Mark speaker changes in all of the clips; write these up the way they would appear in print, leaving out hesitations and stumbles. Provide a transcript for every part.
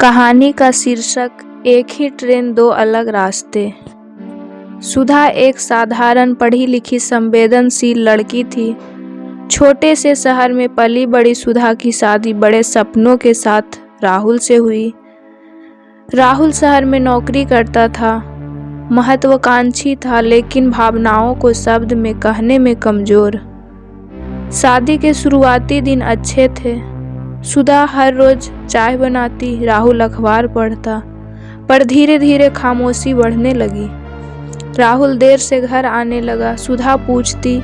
Speaker 1: कहानी का शीर्षक एक ही ट्रेन दो अलग रास्ते। सुधा एक साधारण पढ़ी लिखी संवेदनशील लड़की थी। छोटे से शहर में पली बड़ी सुधा की शादी बड़े सपनों के साथ राहुल से हुई। राहुल शहर में नौकरी करता था, महत्वाकांक्षी था, लेकिन भावनाओं को शब्द में कहने में कमजोर। शादी के शुरुआती दिन अच्छे थे। सुधा हर रोज चाय बनाती, राहुल अखबार पढ़ता, पर धीरे धीरे खामोशी बढ़ने लगी। राहुल देर से घर आने लगा। सुधा पूछती,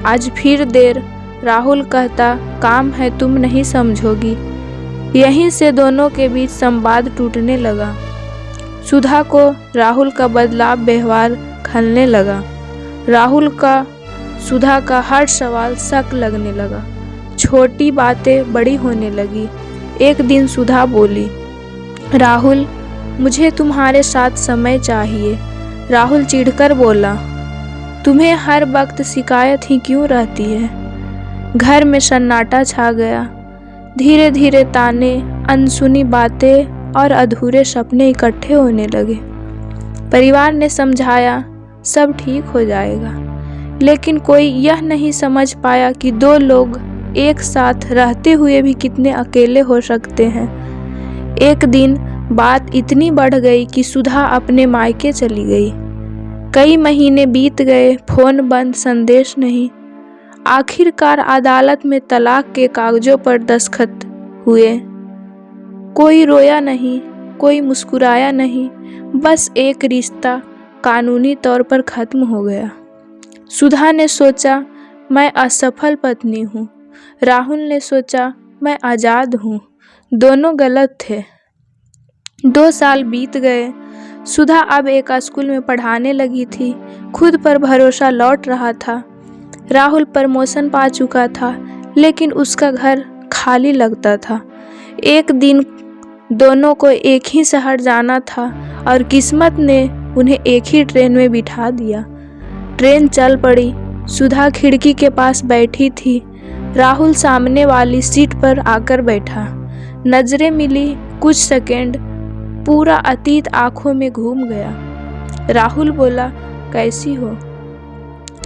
Speaker 1: आज फिर देर? राहुल कहता, काम है, तुम नहीं समझोगी। यहीं से दोनों के बीच संवाद टूटने लगा। सुधा को राहुल का बदलाव व्यवहार खलने लगा। राहुल का सुधा का हर सवाल शक लगने लगा। छोटी बातें बड़ी होने लगी। एक दिन सुधा बोली, राहुल, मुझे तुम्हारे साथ समय चाहिए। राहुल चिढ़कर बोला, तुम्हें हर वक्त शिकायत ही क्यों रहती है? घर में सन्नाटा छा गया। धीरे धीरे ताने, अनसुनी बातें और अधूरे सपने इकट्ठे होने लगे। परिवार ने समझाया, सब ठीक हो जाएगा, लेकिन कोई यह नहीं समझ पाया कि दो लोग एक साथ रहते हुए भी कितने अकेले हो सकते हैं। एक दिन बात इतनी बढ़ गई कि सुधा अपने मायके चली गई। कई महीने बीत गए, फोन बंद, संदेश नहीं। आखिरकार अदालत में तलाक के कागजों पर दस्तखत हुए। कोई रोया नहीं, कोई मुस्कुराया नहीं, बस एक रिश्ता कानूनी तौर पर खत्म हो गया। सुधा ने सोचा, मैं असफल पत्नी हूँ। राहुल ने सोचा, मैं आज़ाद हूँ। दोनों गलत थे। 2 साल बीत गए। सुधा अब एक स्कूल में पढ़ाने लगी थी। खुद पर भरोसा लौट रहा था। राहुल प्रमोशन पा चुका था, लेकिन उसका घर खाली लगता था। एक दिन दोनों को एक ही शहर जाना था और किस्मत ने उन्हें एक ही ट्रेन में बिठा दिया। ट्रेन चल पड़ी। सुधा खिड़की के पास बैठी थी। राहुल सामने वाली सीट पर आकर बैठा। नजरें मिली। कुछ सेकंड पूरा अतीत आंखों में घूम गया। राहुल बोला, कैसी हो?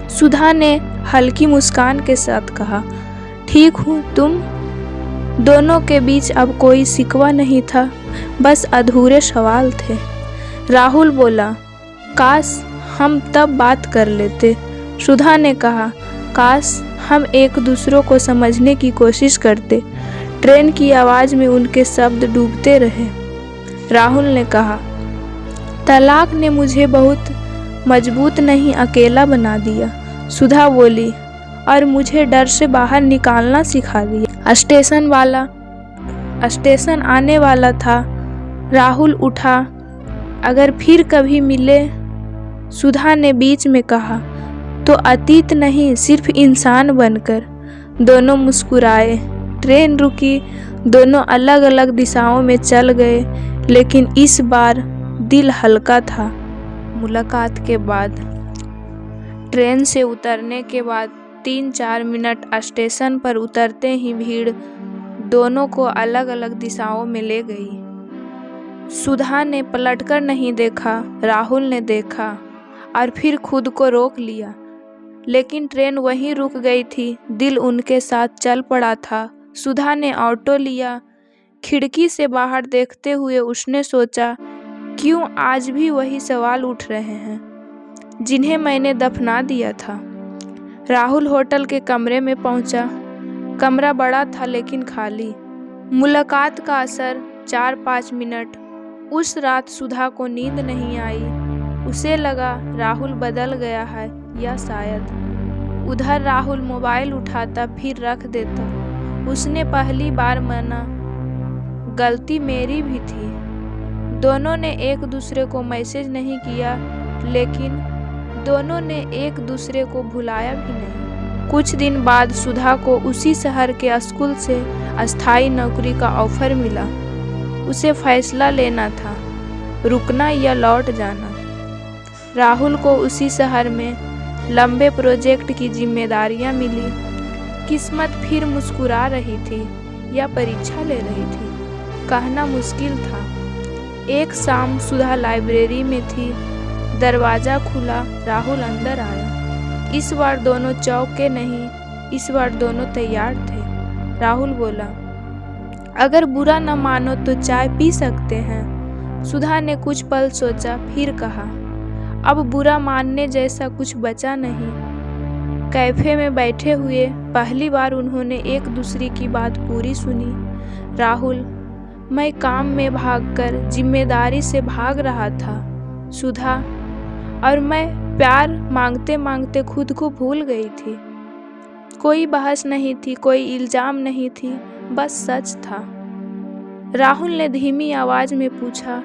Speaker 1: सुधा ने हल्की मुस्कान के साथ कहा, ठीक हूँ, तुम? दोनों के बीच अब कोई शिकवा नहीं था, बस अधूरे सवाल थे। राहुल बोला, काश हम तब बात कर लेते। सुधा ने कहा, काश हम एक दूसरों को समझने की कोशिश करते। ट्रेन की आवाज में उनके शब्द डूबते रहे। राहुल ने कहा, तलाक ने मुझे बहुत मजबूत नहीं, अकेला बना दिया। सुधा बोली, और मुझे डर से बाहर निकालना सिखा दिया। स्टेशन आने वाला था। राहुल उठा, अगर फिर कभी मिले? सुधा ने बीच में कहा, तो अतीत नहीं, सिर्फ इंसान बनकर। दोनों मुस्कुराए। ट्रेन रुकी। दोनों अलग अलग दिशाओं में चल गए, लेकिन इस बार दिल हल्का था। मुलाकात के बाद, ट्रेन से उतरने के बाद 3-4 मिनट स्टेशन पर उतरते ही भीड़ दोनों को अलग अलग दिशाओं में ले गई। सुधा ने पलटकर नहीं देखा। राहुल ने देखा और फिर खुद को रोक लिया, लेकिन ट्रेन वहीं रुक गई थी। दिल उनके साथ चल पड़ा था। सुधा ने ऑटो लिया। खिड़की से बाहर देखते हुए उसने सोचा, क्यों आज भी वही सवाल उठ रहे हैं जिन्हें मैंने दफना दिया था। राहुल होटल के कमरे में पहुंचा। कमरा बड़ा था लेकिन खाली। मुलाकात का असर 4-5 मिनट। उस रात सुधा को नींद नहीं आई। उसे लगा राहुल बदल गया है, या शायद। उधर राहुल मोबाइल उठाता फिर रख देता। उसने पहली बार माना, गलती मेरी भी थी। दोनों ने एक दूसरे को मैसेज नहीं किया, लेकिन दोनों ने एक दूसरे को भुलाया भी नहीं। कुछ दिन बाद सुधा को उसी शहर के स्कूल से अस्थायी नौकरी का ऑफर मिला। उसे फैसला लेना था, रुकना या लौट जाना। राहुल को उसी शहर में लंबे प्रोजेक्ट की जिम्मेदारियां मिली। किस्मत फिर मुस्कुरा रही थी या परीक्षा ले रही थी। कहना मुश्किल था। एक शाम सुधा लाइब्रेरी में थी। दरवाज़ा खुला, राहुल अंदर आया। इस बार दोनों चौंके नहीं, इस बार दोनों तैयार थे। राहुल बोला, अगर बुरा न मानो तो चाय पी सकते हैं। सुधा ने कुछ पल सोचा, फिर कहा, अब बुरा मानने जैसा कुछ बचा नहीं। कैफे में बैठे हुए पहली बार उन्होंने एक दूसरे की बात पूरी सुनी। राहुल, मैं काम में भागकर जिम्मेदारी से भाग रहा था। सुधा, और मैं प्यार मांगते मांगते खुद को भूल गई थी। कोई बहस नहीं थी, कोई इल्जाम नहीं थी, बस सच था। राहुल ने धीमी आवाज में पूछा,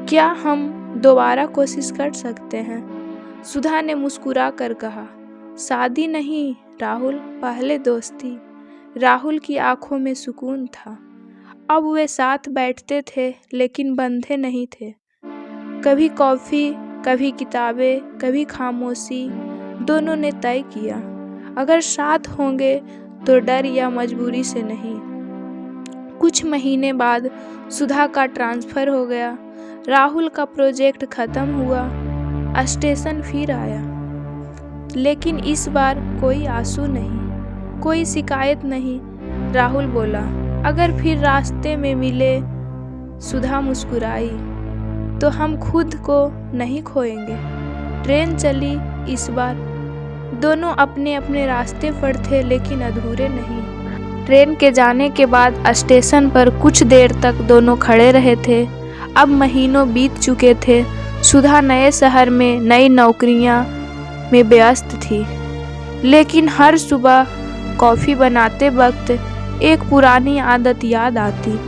Speaker 1: क्या हम दोबारा कोशिश कर सकते हैं? सुधा ने मुस्कुरा कर कहा, शादी नहीं राहुल, पहले दोस्ती। राहुल की आंखों में सुकून था। अब वे साथ बैठते थे लेकिन बंधे नहीं थे। कभी कॉफ़ी, कभी किताबें, कभी खामोशी। दोनों ने तय किया, अगर साथ होंगे तो डर या मजबूरी से नहीं। कुछ महीने बाद सुधा का ट्रांसफ़र हो गया। राहुल का प्रोजेक्ट ख़त्म हुआ। स्टेशन फिर आया, लेकिन इस बार कोई आंसू नहीं, कोई शिकायत नहीं। राहुल बोला, अगर फिर रास्ते में मिले। सुधा मुस्कुराई, तो हम खुद को नहीं खोएंगे। ट्रेन चली। इस बार दोनों अपने अपने रास्ते पर थे, लेकिन अधूरे नहीं। ट्रेन के जाने के बाद स्टेशन पर कुछ देर तक दोनों खड़े रहे थे। अब महीनों बीत चुके थे। सुधा नए शहर में नई नौकरियां में व्यस्त थी, लेकिन हर सुबह कॉफ़ी बनाते वक्त एक पुरानी आदत याद आती।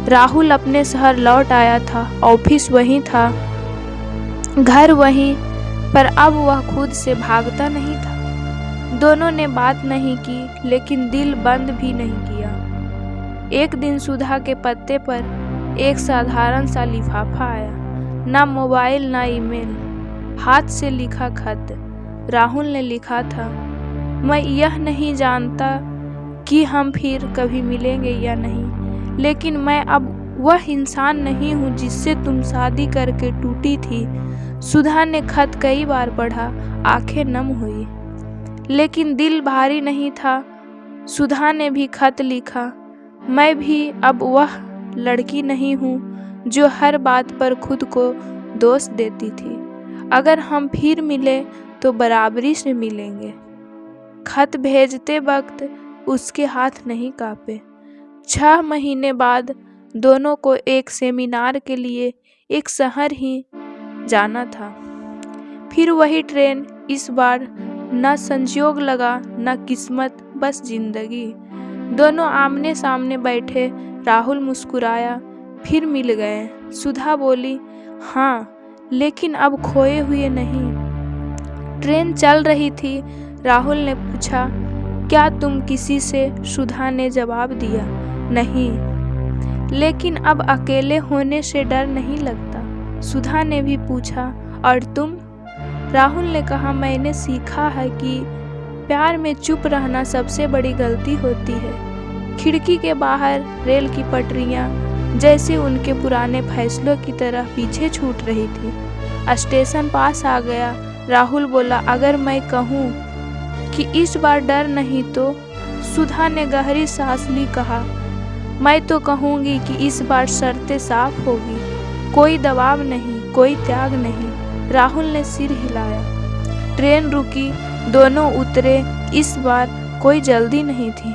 Speaker 1: राहुल अपने शहर लौट आया था, ऑफिस वहीं था, घर वहीं, पर अब वह खुद से भागता नहीं था। दोनों ने बात नहीं की, लेकिन दिल बंद भी नहीं किया। एक दिन सुधा के पत्ते पर एक साधारण सा लिफाफा आया, ना मोबाइल ना ईमेल, हाथ से लिखा खत। राहुल ने लिखा था, मैं यह नहीं जानता कि हम फिर कभी मिलेंगे या नहीं, लेकिन मैं अब वह इंसान नहीं हूँ जिससे तुम शादी करके टूटी थी। सुधा ने खत कई बार पढ़ा, आंखें नम हुई, लेकिन दिल भारी नहीं था। सुधा ने भी खत लिखा, मैं भी अब वह लड़की नहीं हूँ जो हर बात पर खुद को दोष देती थी। अगर हम फिर मिले तो बराबरी से मिलेंगे। खत भेजते वक्त उसके हाथ नहीं कांपे। 6 महीने बाद दोनों को एक सेमिनार के लिए एक शहर ही जाना था। फिर वही ट्रेन, इस बार न संयोग लगा न किस्मत, बस जिंदगी। दोनों आमने सामने बैठे। राहुल मुस्कुराया, फिर मिल गए। सुधा बोली, हाँ, लेकिन अब खोए हुए नहीं। ट्रेन चल रही थी। राहुल ने पूछा, क्या तुम किसी से? सुधा ने जवाब दिया, नहीं, लेकिन अब अकेले होने से डर नहीं लगता। सुधा ने भी पूछा, और तुम? राहुल ने कहा, मैंने सीखा है कि प्यार में चुप रहना सबसे बड़ी गलती होती है। खिड़की के बाहर रेल की पटरियां जैसे उनके पुराने फैसलों की तरह पीछे छूट रही थी। स्टेशन पास आ गया। राहुल बोला, अगर मैं कहूँ कि इस बार डर नहीं तो? सुधा ने गहरी सांस ली, कहा, मैं तो कहूँगी कि इस बार शर्तें साफ होगी, कोई दबाव नहीं, कोई त्याग नहीं। राहुल ने सिर हिलाया। ट्रेन रुकी, दोनों उतरे। इस बार कोई जल्दी नहीं थी।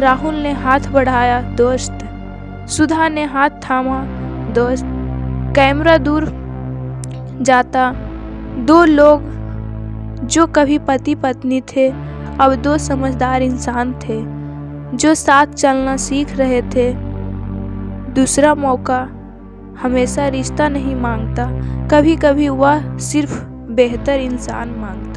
Speaker 1: राहुल ने हाथ बढ़ाया, दोस्त। सुधा ने हाथ थामा, दोस्त। कैमरा दूर जाता। 2 लोग जो कभी पति पत्नी थे, अब 2 समझदार इंसान थे जो साथ चलना सीख रहे थे। दूसरा मौका हमेशा रिश्ता नहीं मांगता, कभी कभी वह सिर्फ बेहतर इंसान मांगता।